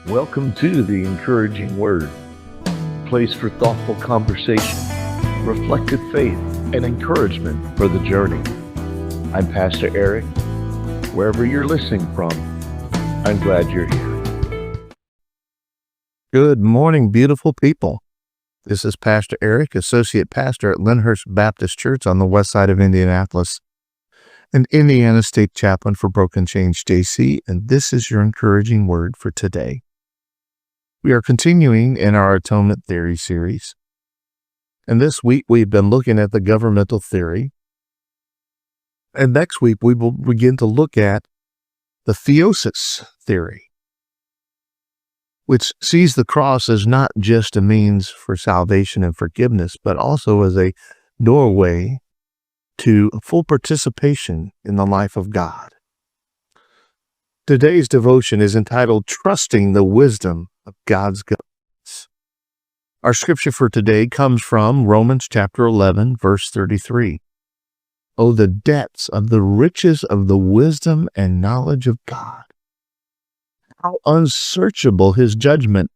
Welcome to the Encouraging Word, a place for thoughtful conversation, reflective faith, and encouragement for the journey. I'm Pastor Eric. Wherever you're listening from, I'm glad you're here. Good morning, beautiful people. This is Pastor Eric, Associate Pastor at Lyndhurst Baptist Church on the west side of Indianapolis, and Indiana State Chaplain for Broken Chains JC, and this is your encouraging word for today. We are continuing in our Atonement Theory series, and this week we've been looking at the governmental theory, and next week we will begin to look at the theosis theory, which sees the cross as not just a means for salvation and forgiveness, but also as a doorway to full participation in the life of God. Today's devotion is entitled Trusting the Wisdom of God's Governance. Our scripture for today comes from Romans chapter 11, verse 33. Oh, the depths of the riches of the wisdom and knowledge of God. How unsearchable his judgment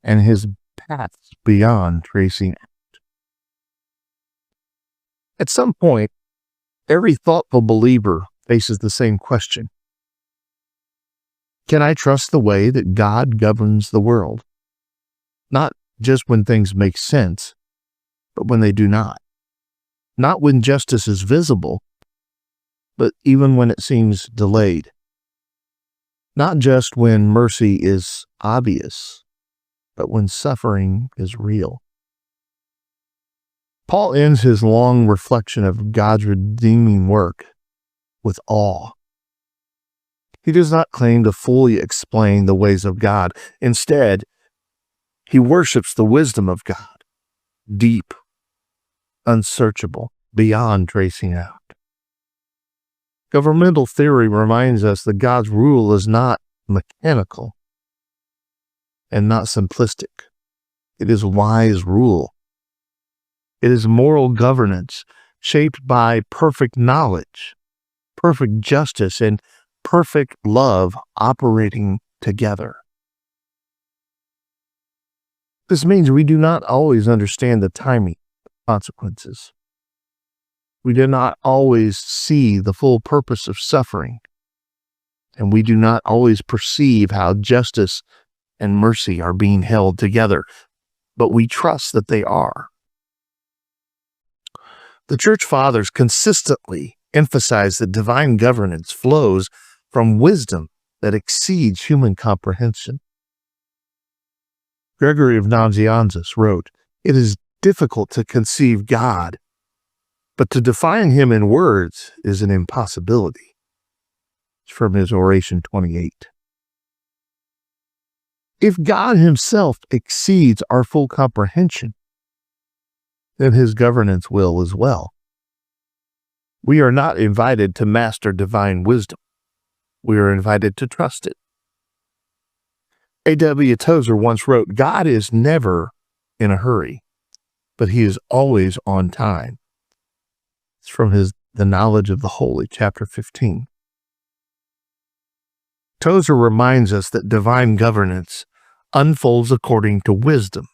and his paths beyond tracing out. At some point, every thoughtful believer faces the same question. Can I trust the way that God governs the world? Not just when things make sense, but when they do not. Not when justice is visible, but even when it seems delayed. Not just when mercy is obvious, but when suffering is real. Paul ends his long reflection of God's redeeming work with awe. He does not claim to fully explain the ways of God. Instead, he worships the wisdom of God, deep, unsearchable, beyond tracing out. Governmental theory reminds us that God's rule is not mechanical and not simplistic. It is wise rule. It is moral governance shaped by perfect knowledge, perfect justice, and perfect love operating together. This means we do not always understand the timing of consequences. We do not always see the full purpose of suffering, and we do not always perceive how justice and mercy are being held together, but we trust that they are. The Church Fathers consistently emphasize that divine governance flows from wisdom that exceeds human comprehension. Gregory of Nazianzus wrote, "It is difficult to conceive God, but to define him in words is an impossibility." It's from his Oration 28. If God himself exceeds our full comprehension, then his governance will as well. We are not invited to master divine wisdom. We are invited to trust it. A.W. Tozer once wrote, "God is never in a hurry, but he is always on time." It's from his The Knowledge of the Holy, chapter 15. Tozer reminds us that divine governance unfolds according to wisdom,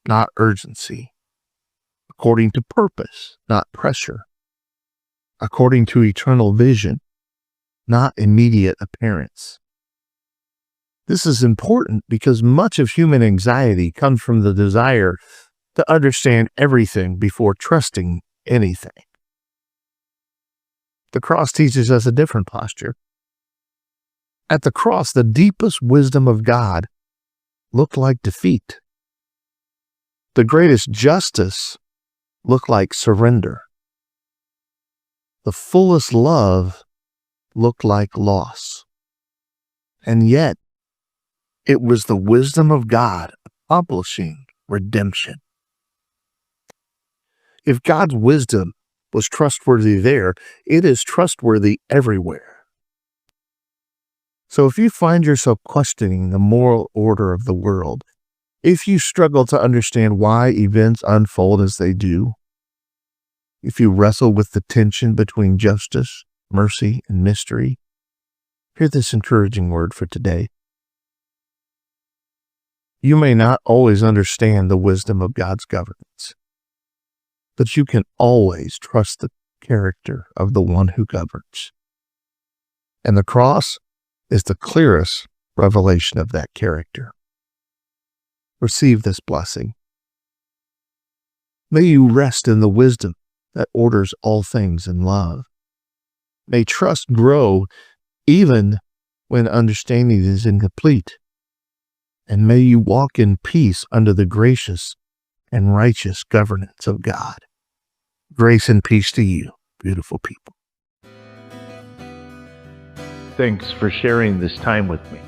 not urgency, according to purpose, not pressure, according to eternal vision, not immediate appearance. This is important because much of human anxiety comes from the desire to understand everything before trusting anything. The cross teaches us a different posture. At the cross, the deepest wisdom of God looked like defeat. The greatest justice looked like surrender. The fullest love looked like loss. And yet, it was the wisdom of God accomplishing redemption. If God's wisdom was trustworthy there, it is trustworthy everywhere. So if you find yourself questioning the moral order of the world, if you struggle to understand why events unfold as they do, if you wrestle with the tension between justice, mercy, and mystery, hear this encouraging word for today. You may not always understand the wisdom of God's governance, but you can always trust the character of the one who governs. And the cross is the clearest revelation of that character. Receive this blessing. May you rest in the wisdom that orders all things in love. May trust grow even when understanding is incomplete. And may you walk in peace under the gracious and righteous governance of God. Grace and peace to you, beautiful people. Thanks for sharing this time with me.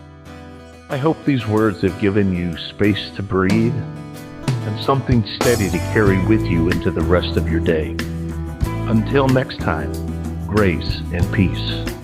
I hope these words have given you space to breathe and something steady to carry with you into the rest of your day. Until next time, grace and peace.